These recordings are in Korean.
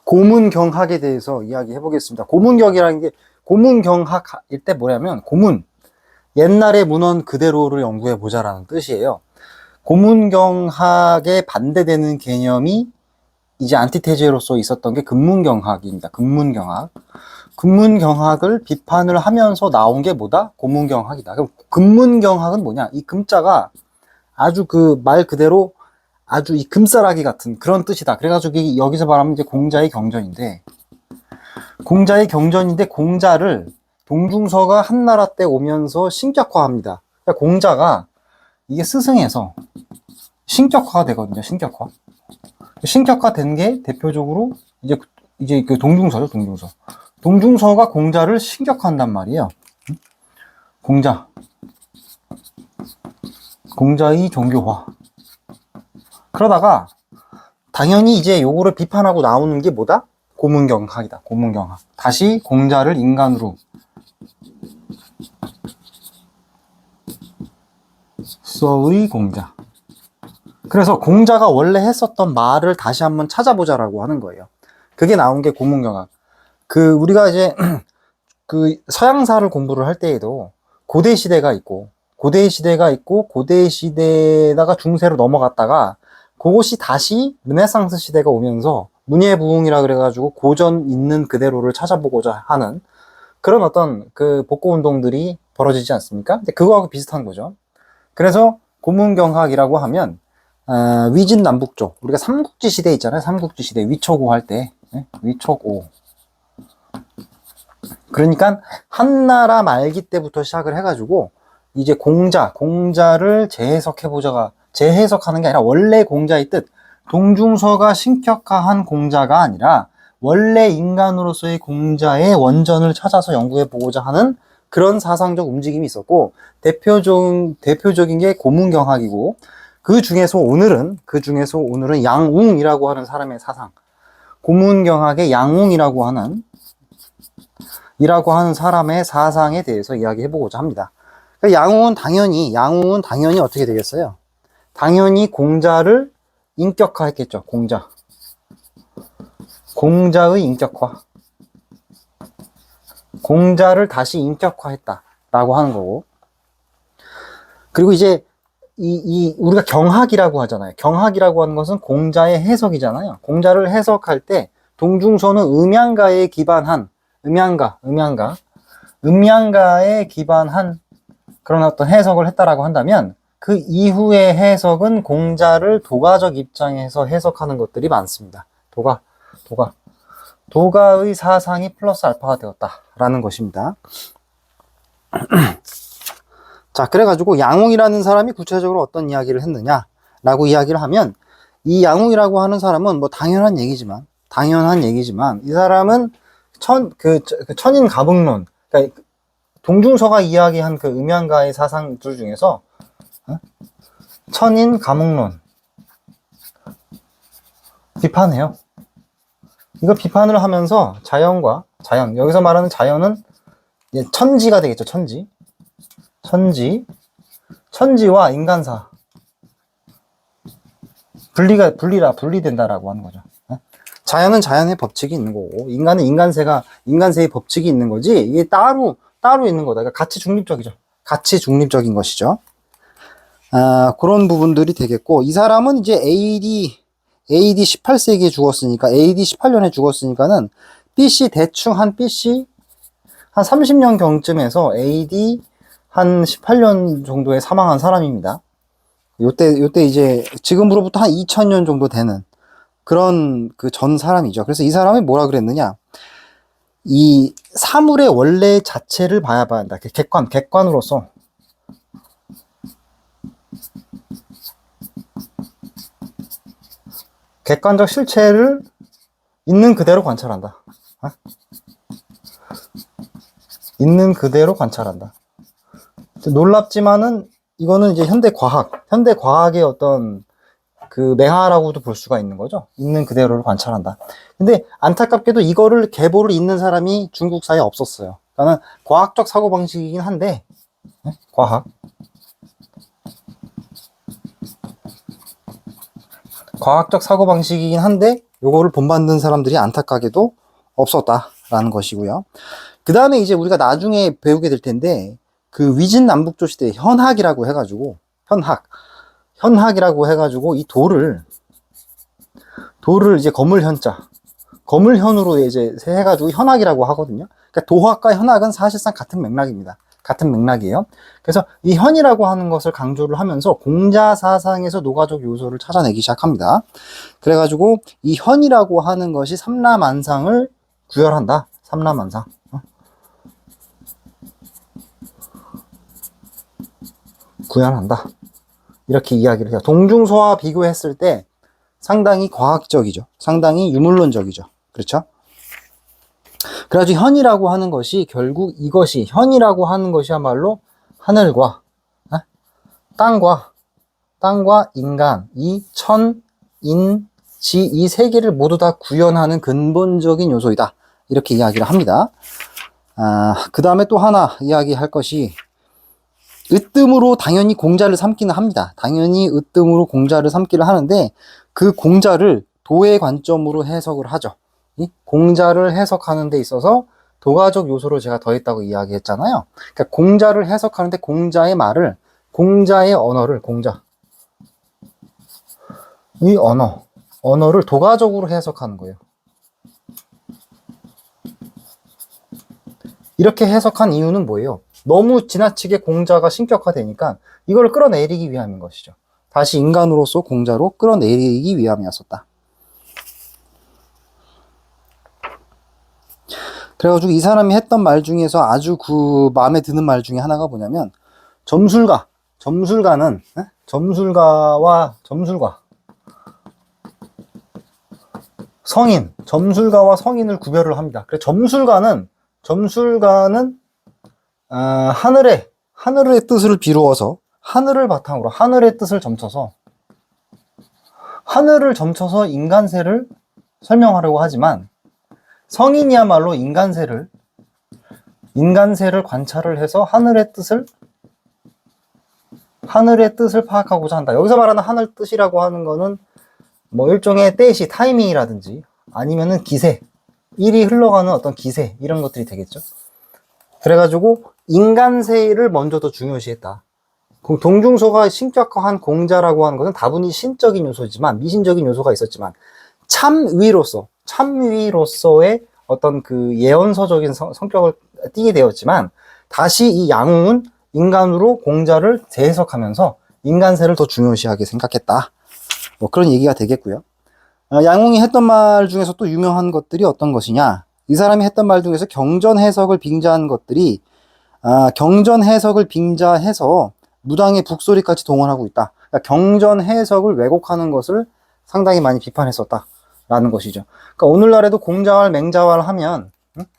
고문경학에 대해서 이야기해 보겠습니다. 고문경학일 때 뭐냐면, 고문, 옛날의 문헌 그대로를 연구해 보자라는 뜻이에요. 고문경학에 반대되는 개념이 이제 안티테제로서 있었던 게 근문경학입니다. 근문경학. 근문경학을 비판을 하면서 나온 게 뭐다? 고문경학이다. 그럼 근문경학은 뭐냐? 이 금자가 아주 그 말 그대로 아주 이 금싸라기 같은 그런 뜻이다. 그래가지고 여기서 말하면 이제 공자의 경전인데, 공자를 동중서가 한나라 때 오면서 신격화합니다. 그러니까 공자가 이게 스승에서 신격화가 되거든요. 신격화된 게 대표적으로 이제 그 동중서죠. 동중서가 공자를 신격화한단 말이에요. 공자의 종교화. 그러다가 당연히 이제 요거를 비판하고 나오는 게 뭐다? 고문경학이다. 고문경학. 다시 공자를 인간으로 서의 공자. 그래서 공자가 원래 했었던 말을 다시 한번 찾아보자라고 하는 거예요. 그게 나온 게 고문경학. 우리가 이제 그 서양사를 공부를 할 때에도 고대 시대가 있고 고대 시대에다가 중세로 넘어갔다가 그것이 다시 르네상스 시대가 오면서 문예부흥이라 그래가지고 고전 있는 그대로를 찾아보고자 하는 그런 어떤 그 복고 운동들이 벌어지지 않습니까? 근데 그거하고 비슷한 거죠. 그래서 고문경학이라고 하면 위진남북조, 우리가 삼국지 시대 있잖아요. 삼국지 시대 위촉오 할 때, 위촉오. 그러니까 한나라 말기 때부터 시작을 해가지고 이제 공자를 재해석하는 게 아니라 원래 공자의 뜻, 동중서가 신격화한 공자가 아니라 원래 인간으로서의 공자의 원전을 찾아서 연구해 보고자 하는 그런 사상적 움직임이 있었고, 대표적인 게 고문경학이고, 그 중에서 오늘은 양웅이라고 하는 사람의 사상, 고문경학의 양웅이라고 하는 사람의 사상에 대해서 이야기해 보고자 합니다. 양웅은 당연히 어떻게 되겠어요? 당연히 공자를 인격화했겠죠. 공자의 인격화. 공자를 다시 인격화했다라고 하는 거고. 그리고 이제 우리가 경학이라고 하잖아요. 경학이라고 하는 것은 공자의 해석이잖아요. 공자를 해석할 때 동중서는 음양가에 기반한 그런 어떤 해석을 했다라고 한다면, 그 이후의 해석은 공자를 도가적 입장에서 해석하는 것들이 많습니다. 도가의 사상이 플러스 알파가 되었다라는 것입니다. 자, 그래가지고 양웅이라는 사람이 구체적으로 어떤 이야기를 했느냐라고 이야기를 하면, 이 양웅이라고 하는 사람은 뭐 당연한 얘기지만 이 사람은 천인 가북론, 그러니까 동중서가 이야기한 그 음양가의 사상들 중에서 천인 가북론 비판해요. 이거 비판을 하면서 자연, 여기서 말하는 자연은 천지가 되겠죠. 천지와 인간사 분리된다라고 하는 거죠. 자연은 자연의 법칙이 있는 거고, 인간은 인간세의 법칙이 있는 거지, 이게 따로 있는 거다. 그러니까 가치 중립적인 것이죠. 그런 부분들이 되겠고, 이 사람은 이제 AD 18세기에 죽었으니까, AD 18년에 죽었으니까는 대충 한 30년 경쯤에서 AD 한 18년 정도에 사망한 사람입니다. 요때 이제 지금으로부터 한 2000년 정도 되는 그런 그 전 사람이죠. 그래서 이 사람이 뭐라 그랬느냐, 이 사물의 원래 자체를 봐야 한다. 객관으로서 객관적 실체를 있는 그대로 관찰한다. 있는 그대로 관찰한다. 놀랍지만은 이거는 이제 현대 과학의 어떤 그 맹아라고도 볼 수가 있는 거죠. 있는 그대로를 관찰한다. 근데 안타깝게도 이거를 계보를 잇는 사람이 중국 사회에 없었어요. 그러니까 과학적 사고방식이긴 한데, 과학적 사고방식이긴 한데 요거를 본받는 사람들이 안타깝게도 없었다라는 것이고요. 그 다음에 이제 우리가 나중에 배우게 될 텐데, 그 위진남북조 시대 현학이라고 해가지고, 현학이라고 해가지고, 이 돌을 이제 거물현으로 이제 해가지고 현학이라고 하거든요. 그러니까 도학과 현학은 사실상 같은 맥락입니다. 같은 맥락이에요. 그래서 이 현이라고 하는 것을 강조를 하면서 공자 사상에서 노가적 요소를 찾아내기 시작합니다. 그래가지고 이 현이라고 하는 것이 삼라만상을 구현한다. 삼라만상. 구현한다. 이렇게 이야기를 해요. 동중서와 비교했을 때 상당히 과학적이죠. 상당히 유물론적이죠. 그렇죠? 그래가지고 현이라고 하는 것이 결국 이것이 현이라고 하는 것이야말로 하늘과 땅과 인간, 이 천, 인, 지, 이 세 개를 모두 다 구현하는 근본적인 요소이다. 이렇게 이야기를 합니다. 그 다음에 또 하나 이야기할 것이 으뜸으로 당연히 공자를 삼기는 합니다. 당연히 으뜸으로 공자를 삼기를 하는데 그 공자를 도의 관점으로 해석을 하죠. 이 공자를 해석하는 데 있어서 도가적 요소를 제가 더했다고 이야기했잖아요. 그러니까 공자를 해석하는데 공자의 말을, 공자의 언어를, 이 언어를 도가적으로 해석하는 거예요. 이렇게 해석한 이유는 뭐예요? 너무 지나치게 공자가 신격화되니까 이걸 끌어내리기 위함인 것이죠. 다시 인간으로서 공자로 끌어내리기 위함이었었다. 그래가지고 이 사람이 했던 말 중에서 아주 그 마음에 드는 말 중에 하나가 뭐냐면 점술가와 점술가와 성인을 구별을 합니다. 그래서 점술가는 하늘의 뜻을 비루어서 하늘을 바탕으로 하늘의 뜻을 점쳐서 인간세를 설명하려고 하지만 성인이야말로 인간세를 관찰을 해서 하늘의 뜻을 파악하고자 한다. 여기서 말하는 하늘 뜻이라고 하는 거는 뭐 일종의 때시 타이밍이라든지 아니면은 기세, 일이 흘러가는 어떤 기세 이런 것들이 되겠죠. 그래가지고 인간세를 먼저 더 중요시했다. 동중서가 신격화한 공자라고 하는 것은 다분히 신적인 요소지만 미신적인 요소가 있었지만 참위로서의 어떤 그 예언서적인 성격을 띠게 되었지만 다시 이 양웅은 인간으로 공자를 재해석하면서 인간세를 더 중요시하게 생각했다. 뭐 그런 얘기가 되겠고요. 양웅이 했던 말 중에서 또 유명한 것들이 어떤 것이냐? 이 사람이 했던 말 중에서 경전 해석을 빙자한 것들이 경전 해석을 빙자해서 무당의 북소리까지 동원하고 있다. 그러니까 경전 해석을 왜곡하는 것을 상당히 많이 비판했었다라는 것이죠. 그러니까 오늘날에도 공자왈 맹자왈 하면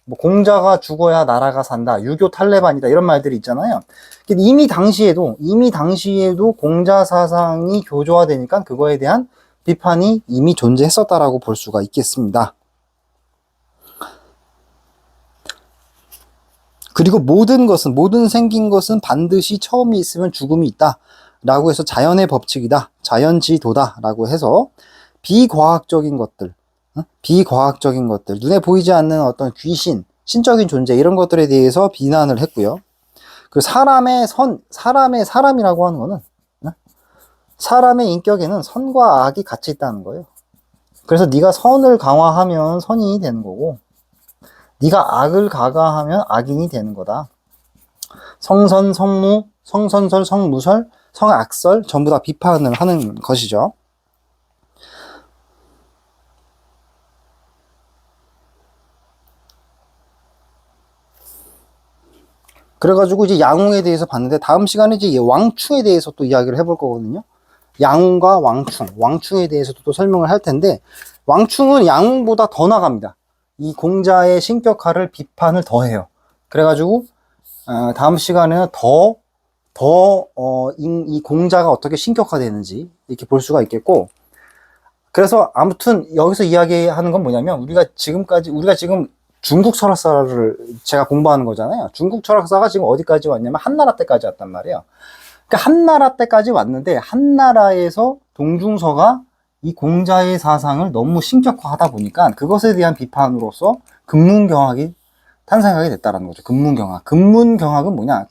뭐 공자가 죽어야 나라가 산다, 유교 탈레반이다 이런 말들이 있잖아요. 이미 당시에도 공자 사상이 교조화되니까 그거에 대한 비판이 이미 존재했었다라고 볼 수가 있겠습니다. 그리고 모든 생긴 것은 반드시 처음이 있으면 죽음이 있다 라고 해서 자연의 법칙이다, 자연지도다 라고 해서 비과학적인 것들, 눈에 보이지 않는 어떤 귀신, 신적인 존재 이런 것들에 대해서 비난을 했고요. 그 사람이라고 하는 거는 사람의 인격에는 선과 악이 같이 있다는 거예요. 그래서 네가 선을 강화하면 선인이 되는 거고 네가 악을 가가하면 악인이 되는 거다. 성선, 성무, 성선설, 성무설, 성악설 전부 다 비판을 하는 것이죠. 그래가지고 이제 양웅에 대해서 봤는데 다음 시간에 이제 왕충에 대해서 또 이야기를 해볼 거거든요. 양웅과 왕충에 대해서도 또 설명을 할 텐데 왕충은 양웅보다 더 나갑니다. 이 공자의 신격화를 비판을 더해요. 그래가지고 다음 시간에는 이 공자가 어떻게 신격화되는지 이렇게 볼 수가 있겠고, 그래서 아무튼 여기서 이야기하는 건 뭐냐면 우리가 지금 중국 철학사를 제가 공부하는 거잖아요. 중국 철학사가 지금 어디까지 왔냐면 한나라 때까지 왔단 말이에요. 그러니까 한나라 때까지 왔는데 한나라에서 동중서가 이 공자의 사상을 너무 신격화하다 보니까 그것에 대한 비판으로서 금문경학이 탄생하게 됐다라는 거죠. 금문경학. 금문경학은 뭐냐?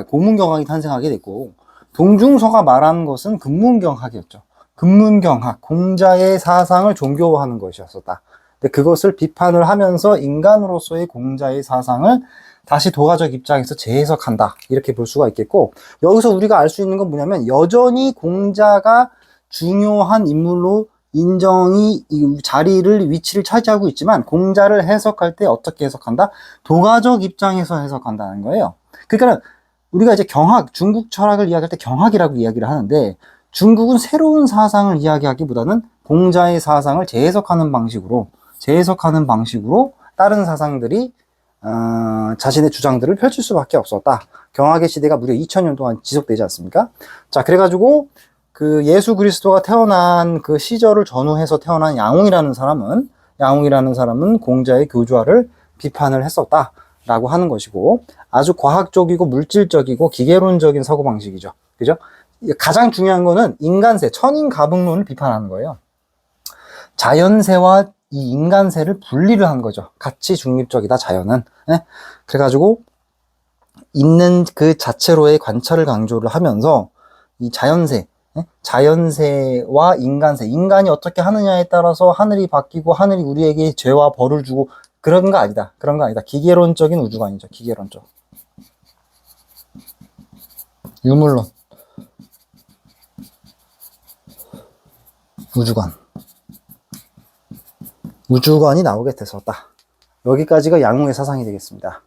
고문경학이 탄생하게 됐고, 동중서가 말하는 것은 금문경학이었죠. 금문경학, 공자의 사상을 종교화하는 것이었었다. 근데 그것을 비판을 하면서 인간으로서의 공자의 사상을 다시 도가적 입장에서 재해석한다. 이렇게 볼 수가 있겠고, 여기서 우리가 알 수 있는 건 뭐냐면, 여전히 공자가 중요한 인물로 인정이 위치를 차지하고 있지만, 공자를 해석할 때 어떻게 해석한다? 도가적 입장에서 해석한다는 거예요. 그러니까 우리가 이제 경학, 중국 철학을 이야기할 때 경학이라고 이야기를 하는데, 중국은 새로운 사상을 이야기하기보다는 공자의 사상을 재해석하는 방식으로 다른 사상들이 자신의 주장들을 펼칠 수밖에 없었다. 경학의 시대가 무려 2000년 동안 지속되지 않습니까? 자, 그래가지고 그 예수 그리스도가 태어난 그 시절을 전후해서 태어난 양웅이라는 사람은 공자의 교주화를 비판을 했었다라고 하는 것이고, 아주 과학적이고 물질적이고 기계론적인 사고방식이죠. 그죠? 가장 중요한 거는 인간세, 천인가붕론을 비판하는 거예요. 자연세와 이 인간세를 분리를 한 거죠. 가치 중립적이다, 자연은. 예? 그래가지고 있는 그 자체로의 관찰을 강조를 하면서 이 자연세, 자연세와 인간세, 인간이 어떻게 하느냐에 따라서 하늘이 바뀌고 하늘이 우리에게 죄와 벌을 주고 그런 거 아니다. 기계론적인 우주관이죠. 기계론적. 유물론. 우주관이 나오게 됐었다. 여기까지가 양웅의 사상이 되겠습니다.